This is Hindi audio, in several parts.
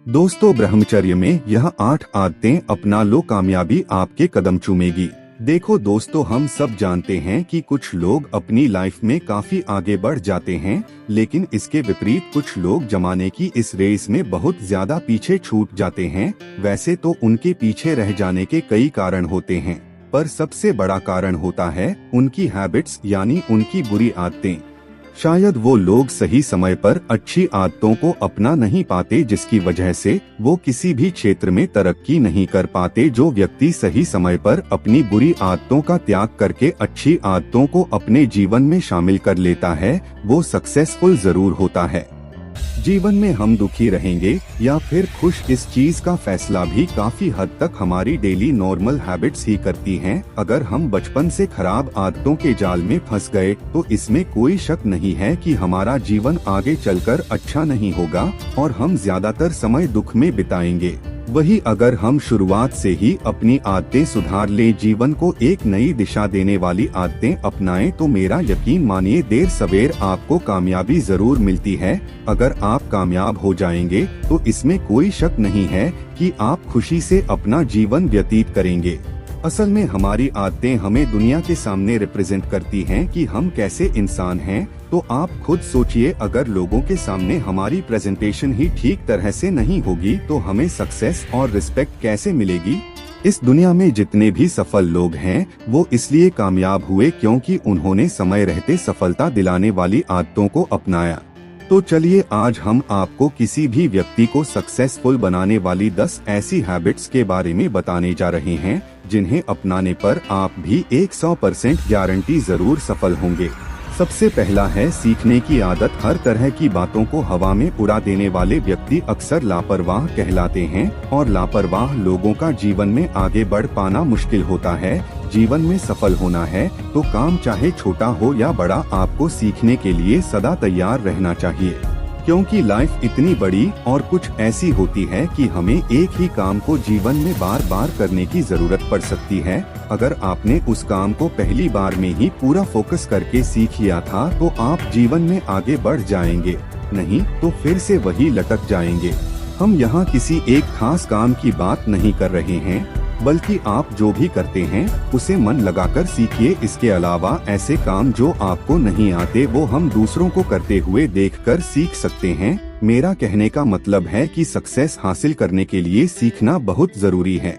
दोस्तों, ब्रह्मचर्य में यह 8 आदतें अपना लो, कामयाबी आपके कदम चूमेगी। देखो दोस्तों, हम सब जानते हैं कि कुछ लोग अपनी लाइफ में काफी आगे बढ़ जाते हैं, लेकिन इसके विपरीत कुछ लोग जमाने की इस रेस में बहुत ज्यादा पीछे छूट जाते हैं। वैसे तो उनके पीछे रह जाने के कई कारण होते हैं, पर सबसे बड़ा कारण होता है उनकी हैबिट्स, यानी उनकी बुरी आदतें। शायद वो लोग सही समय पर अच्छी आदतों को अपना नहीं पाते, जिसकी वजह से वो किसी भी क्षेत्र में तरक्की नहीं कर पाते। जो व्यक्ति सही समय पर अपनी बुरी आदतों का त्याग करके अच्छी आदतों को अपने जीवन में शामिल कर लेता है, वो सक्सेसफुल जरूर होता है। जीवन में हम दुखी रहेंगे या फिर खुश, इस चीज का फैसला भी काफी हद तक हमारी डेली नॉर्मल हैबिट्स ही करती हैं। अगर हम बचपन से खराब आदतों के जाल में फंस गए तो इसमें कोई शक नहीं है कि हमारा जीवन आगे चलकर अच्छा नहीं होगा और हम ज्यादातर समय दुख में बिताएंगे। वही अगर हम शुरुआत से ही अपनी आदतें सुधार ले, जीवन को एक नई दिशा देने वाली आदतें अपनाएं, तो मेरा यकीन मानिए देर सवेर आपको कामयाबी जरूर मिलती है। अगर आप कामयाब हो जाएंगे तो इसमें कोई शक नहीं है कि आप खुशी से अपना जीवन व्यतीत करेंगे। असल में हमारी आदतें हमें दुनिया के सामने रिप्रेजेंट करती हैं कि हम कैसे इंसान हैं। तो आप खुद सोचिए, अगर लोगों के सामने हमारी प्रेजेंटेशन ही ठीक तरह से नहीं होगी तो हमें सक्सेस और रिस्पेक्ट कैसे मिलेगी। इस दुनिया में जितने भी सफल लोग हैं वो इसलिए कामयाब हुए क्योंकि उन्होंने समय रहते सफलता दिलाने वाली आदतों को अपनाया। तो चलिए आज हम आपको किसी भी व्यक्ति को सक्सेसफुल बनाने वाली 10 ऐसी हैबिट्स के बारे में बताने जा रहे हैं, जिन्हें अपनाने पर आप भी 100% गारंटी जरूर सफल होंगे। सबसे पहला है सीखने की आदत। हर तरह की बातों को हवा में उड़ा देने वाले व्यक्ति अक्सर लापरवाह कहलाते हैं और लापरवाह लोगों का जीवन में आगे बढ़ पाना मुश्किल होता है। जीवन में सफल होना है तो काम चाहे छोटा हो या बड़ा, आपको सीखने के लिए सदा तैयार रहना चाहिए, क्योंकि लाइफ इतनी बड़ी और कुछ ऐसी होती है कि हमें एक ही काम को जीवन में बार बार करने की जरूरत पड़ सकती है। अगर आपने उस काम को पहली बार में ही पूरा फोकस करके सीख लिया था तो आप जीवन में आगे बढ़ जाएंगे, नहीं तो फिर से वही लटक जाएंगे। हम यहाँ किसी एक खास काम की बात नहीं कर रहे हैं, बल्कि आप जो भी करते हैं उसे मन लगाकर सीखिए। इसके अलावा ऐसे काम जो आपको नहीं आते वो हम दूसरों को करते हुए देखकर सीख सकते हैं। मेरा कहने का मतलब है कि सक्सेस हासिल करने के लिए सीखना बहुत जरूरी है,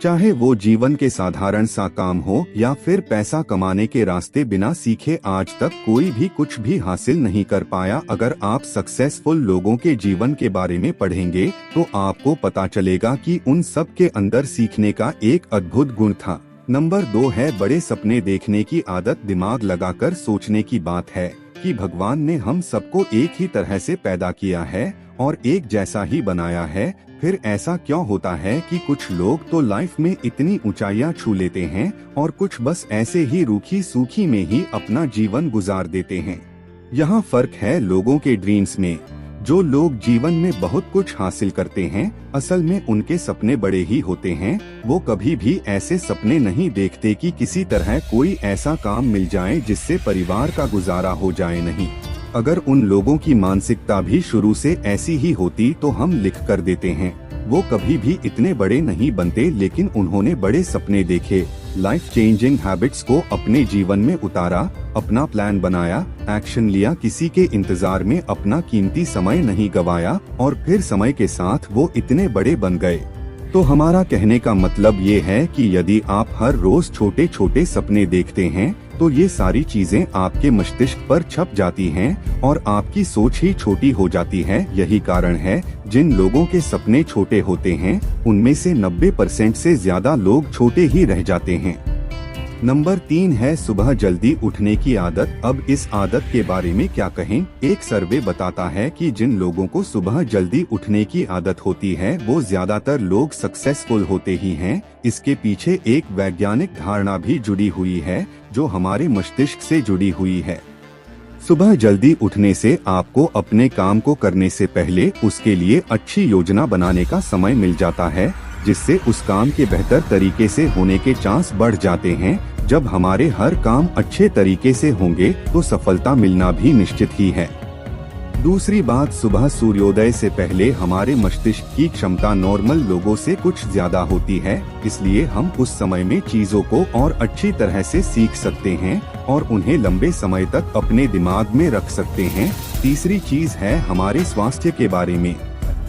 चाहे वो जीवन के साधारण सा काम हो या फिर पैसा कमाने के रास्ते। बिना सीखे आज तक कोई भी कुछ भी हासिल नहीं कर पाया। अगर आप सक्सेसफुल लोगों के जीवन के बारे में पढ़ेंगे तो आपको पता चलेगा कि उन सब के अंदर सीखने का एक अद्भुत गुण था। नंबर 2 है बड़े सपने देखने की आदत। दिमाग लगाकर सोचने की बात है कि भगवान ने हम सबको एक ही तरह से पैदा किया है और एक जैसा ही बनाया है। फिर ऐसा क्यों होता है कि कुछ लोग तो लाइफ में इतनी ऊंचाइयां छू लेते हैं और कुछ बस ऐसे ही रूखी सूखी में ही अपना जीवन गुजार देते हैं। यहाँ फर्क है लोगों के ड्रीम्स में। जो लोग जीवन में बहुत कुछ हासिल करते हैं, असल में उनके सपने बड़े ही होते हैं। वो कभी भी ऐसे सपने नहीं देखते कि किसी तरह कोई ऐसा काम मिल जाए जिससे परिवार का गुजारा हो जाए, नहीं। अगर उन लोगों की मानसिकता भी शुरू से ऐसी ही होती तो हम लिख कर देते हैं। वो कभी भी इतने बड़े नहीं बनते, लेकिन उन्होंने बड़े सपने देखे, लाइफ चेंजिंग हैबिट्स को अपने जीवन में उतारा, अपना प्लान बनाया, एक्शन लिया, किसी के इंतजार में अपना कीमती समय नहीं गवाया और फिर समय के साथ वो इतने बड़े बन गए। तो हमारा कहने का मतलब ये है कि यदि आप हर रोज छोटे छोटे सपने देखते हैं तो ये सारी चीजें आपके मस्तिष्क पर छप जाती हैं और आपकी सोच ही छोटी हो जाती है। यही कारण है जिन लोगों के सपने छोटे होते हैं उनमें से 90% से ज्यादा लोग छोटे ही रह जाते हैं। नंबर 3 है सुबह जल्दी उठने की आदत। अब इस आदत के बारे में क्या कहें। एक सर्वे बताता है कि जिन लोगों को सुबह जल्दी उठने की आदत होती है वो ज्यादातर लोग सक्सेसफुल होते ही हैं। इसके पीछे एक वैज्ञानिक धारणा भी जुड़ी हुई है जो हमारे मस्तिष्क से जुड़ी हुई है। सुबह जल्दी उठने से आपको अपने काम को करने से पहले उसके लिए अच्छी योजना बनाने का समय मिल जाता है, जिससे उस काम के बेहतर तरीके से होने के चांस बढ़ जाते हैं। जब हमारे हर काम अच्छे तरीके से होंगे तो सफलता मिलना भी निश्चित ही है। दूसरी बात, सुबह सूर्योदय से पहले हमारे मस्तिष्क की क्षमता नॉर्मल लोगों से कुछ ज्यादा होती है, इसलिए हम उस समय में चीजों को और अच्छी तरह से सीख सकते हैं और उन्हें लंबे समय तक अपने दिमाग में रख सकते हैं। तीसरी चीज है हमारे स्वास्थ्य के बारे में।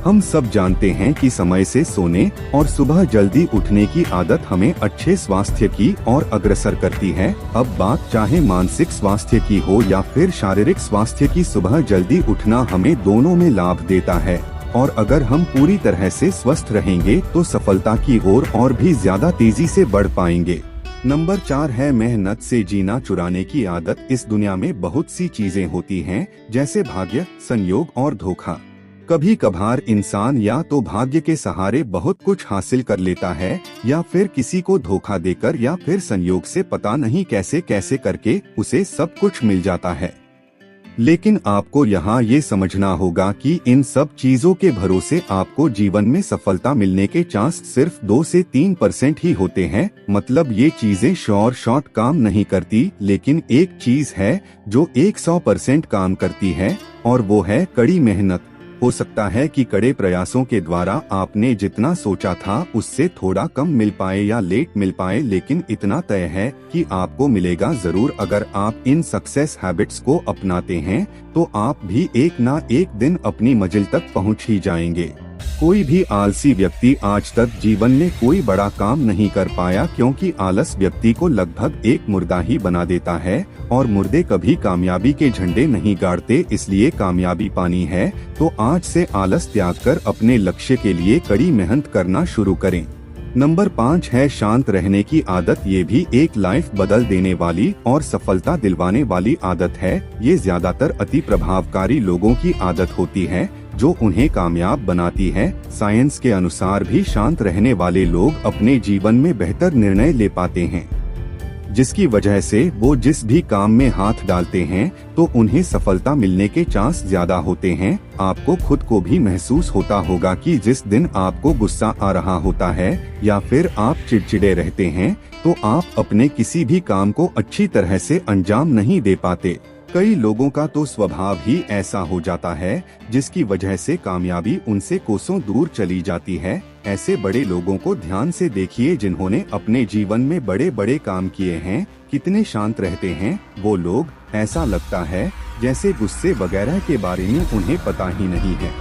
हम सब जानते हैं कि समय से सोने और सुबह जल्दी उठने की आदत हमें अच्छे स्वास्थ्य की ओर अग्रसर करती है। अब बात चाहे मानसिक स्वास्थ्य की हो या फिर शारीरिक स्वास्थ्य की, सुबह जल्दी उठना हमें दोनों में लाभ देता है और अगर हम पूरी तरह से स्वस्थ रहेंगे तो सफलता की ओर और भी ज्यादा तेजी से बढ़ पाएंगे। नंबर 4 है मेहनत से जीना चुराने की आदत। इस दुनिया में बहुत सी चीजें होती हैं, जैसे भाग्य, संयोग और धोखा। कभी कभार इंसान या तो भाग्य के सहारे बहुत कुछ हासिल कर लेता है या फिर किसी को धोखा देकर या फिर संयोग से पता नहीं कैसे कैसे करके उसे सब कुछ मिल जाता है। लेकिन आपको यहाँ ये समझना होगा कि इन सब चीजों के भरोसे आपको जीवन में सफलता मिलने के चांस सिर्फ 2 से 3% ही होते हैं। मतलब ये चीजें शॉर्ट काम नहीं करती, लेकिन एक चीज है जो 100% काम करती है और वो है कड़ी मेहनत। हो सकता है कि कड़े प्रयासों के द्वारा आपने जितना सोचा था उससे थोड़ा कम मिल पाए या लेट मिल पाए, लेकिन इतना तय है कि आपको मिलेगा जरूर। अगर आप इन सक्सेस हैबिट्स को अपनाते हैं तो आप भी एक ना एक दिन अपनी मंजिल तक पहुंच ही जाएंगे। कोई भी आलसी व्यक्ति आज तक जीवन में कोई बड़ा काम नहीं कर पाया, क्योंकि आलस व्यक्ति को लगभग एक मुर्दा ही बना देता है और मुर्दे कभी कामयाबी के झंडे नहीं गाड़ते। इसलिए कामयाबी पानी है तो आज से आलस त्याग कर अपने लक्ष्य के लिए कड़ी मेहनत करना शुरू करें। नंबर 5 है शांत रहने की आदत। ये भी एक लाइफ बदल देने वाली और सफलता दिलवाने वाली आदत है। ये ज्यादातर अति प्रभावकारी लोगों की आदत होती है जो उन्हें कामयाब बनाती है। साइंस के अनुसार भी शांत रहने वाले लोग अपने जीवन में बेहतर निर्णय ले पाते हैं, जिसकी वजह से वो जिस भी काम में हाथ डालते हैं तो उन्हें सफलता मिलने के चांस ज्यादा होते हैं। आपको खुद को भी महसूस होता होगा कि जिस दिन आपको गुस्सा आ रहा होता है या फिर आप चिड़चिड़े रहते हैं तो आप अपने किसी भी काम को अच्छी तरह से अंजाम नहीं दे पाते। कई लोगों का तो स्वभाव ही ऐसा हो जाता है जिसकी वजह से कामयाबी उनसे कोसों दूर चली जाती है। ऐसे बड़े लोगों को ध्यान से देखिए जिन्होंने अपने जीवन में बड़े बड़े काम किए हैं। कितने शांत रहते हैं वो लोग, ऐसा लगता है जैसे गुस्से वगैरह के बारे में उन्हें पता ही नहीं है।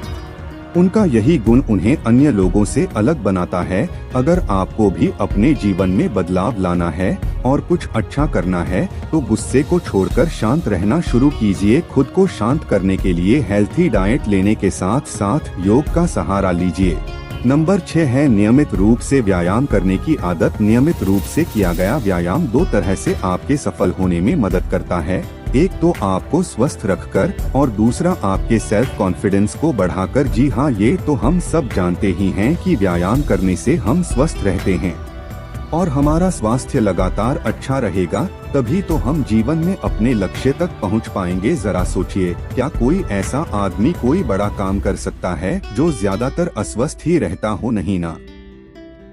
उनका यही गुण उन्हें अन्य लोगों से अलग बनाता है। अगर आपको भी अपने जीवन में बदलाव लाना है और कुछ अच्छा करना है तो गुस्से को छोड़कर शांत रहना शुरू कीजिए। खुद को शांत करने के लिए हेल्थी डाइट लेने के साथ साथ योग का सहारा लीजिए। नंबर 6 है नियमित रूप से व्यायाम करने की आदत। नियमित रूप से किया गया व्यायाम 2 तरह से आपके सफल होने में मदद करता है। एक तो आपको स्वस्थ रखकर और दूसरा आपके सेल्फ कॉन्फिडेंस को बढ़ाकर। जी हाँ, ये तो हम सब जानते ही हैं कि व्यायाम करने से हम स्वस्थ रहते हैं और हमारा स्वास्थ्य लगातार अच्छा रहेगा, तभी तो हम जीवन में अपने लक्ष्य तक पहुंच पाएंगे। जरा सोचिए, क्या कोई ऐसा आदमी कोई बड़ा काम कर सकता है जो ज्यादातर अस्वस्थ ही रहता हो? नहीं ना।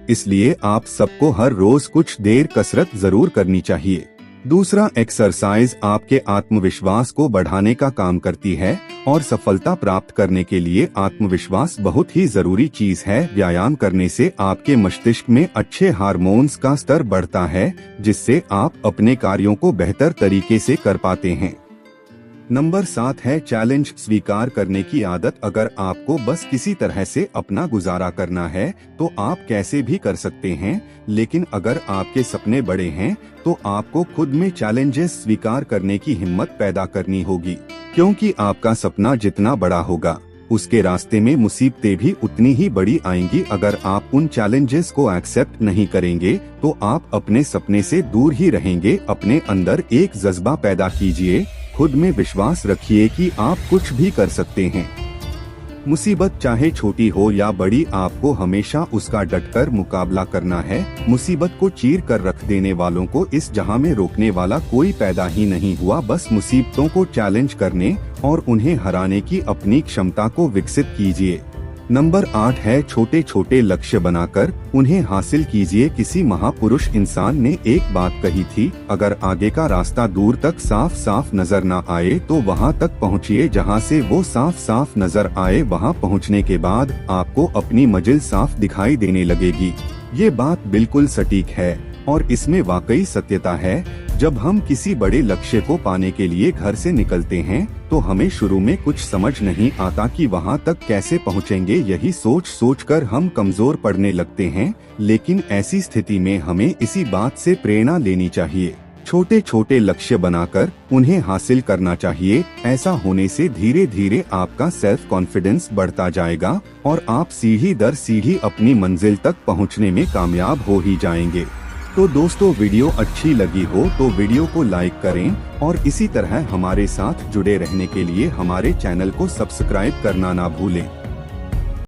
इसलिए आप सबको हर रोज कुछ देर कसरत जरूर करनी चाहिए। दूसरा, एक्सरसाइज आपके आत्मविश्वास को बढ़ाने का काम करती है और सफलता प्राप्त करने के लिए आत्मविश्वास बहुत ही जरूरी चीज है। व्यायाम करने से आपके मस्तिष्क में अच्छे हार्मोन्स का स्तर बढ़ता है, जिससे आप अपने कार्यों को बेहतर तरीके से कर पाते हैं। नंबर 7 है चैलेंज स्वीकार करने की आदत। अगर आपको बस किसी तरह से अपना गुजारा करना है तो आप कैसे भी कर सकते हैं, लेकिन अगर आपके सपने बड़े हैं तो आपको खुद में चैलेंजेस स्वीकार करने की हिम्मत पैदा करनी होगी, क्योंकि आपका सपना जितना बड़ा होगा उसके रास्ते में मुसीबतें भी उतनी ही बड़ी आएंगी। अगर आप उन चैलेंजेस को एक्सेप्ट नहीं करेंगे तो आप अपने सपने से दूर ही रहेंगे। अपने अंदर एक जज्बा पैदा कीजिए, खुद में विश्वास रखिए कि आप कुछ भी कर सकते हैं। मुसीबत चाहे छोटी हो या बड़ी, आपको हमेशा उसका डटकर मुकाबला करना है। मुसीबत को चीर कर रख देने वालों को इस जहां में रोकने वाला कोई पैदा ही नहीं हुआ। बस मुसीबतों को चैलेंज करने और उन्हें हराने की अपनी क्षमता को विकसित कीजिए। नंबर 8 है छोटे छोटे लक्ष्य बनाकर उन्हें हासिल कीजिए। किसी महापुरुष इंसान ने एक बात कही थी, अगर आगे का रास्ता दूर तक साफ साफ नजर न आए तो वहां तक पहुंचिए जहां से वो साफ साफ नजर आए। वहां पहुंचने के बाद आपको अपनी मंजिल साफ दिखाई देने लगेगी। ये बात बिल्कुल सटीक है और इसमें वाकई सत्यता है। जब हम किसी बड़े लक्ष्य को पाने के लिए घर से निकलते हैं तो हमें शुरू में कुछ समझ नहीं आता कि वहां तक कैसे पहुंचेंगे। यही सोच सोचकर हम कमजोर पड़ने लगते हैं, लेकिन ऐसी स्थिति में हमें इसी बात से प्रेरणा लेनी चाहिए। छोटे छोटे लक्ष्य बनाकर उन्हें हासिल करना चाहिए। ऐसा होने से धीरे धीरे आपका सेल्फ कॉन्फिडेंस बढ़ता जाएगा और आप सीढ़ी दर सीढ़ी अपनी मंजिल तक पहुंचने में कामयाब हो ही जाएंगे। तो दोस्तों, वीडियो अच्छी लगी हो तो वीडियो को लाइक करें और इसी तरह हमारे साथ जुड़े रहने के लिए हमारे चैनल को सब्सक्राइब करना ना भूलें।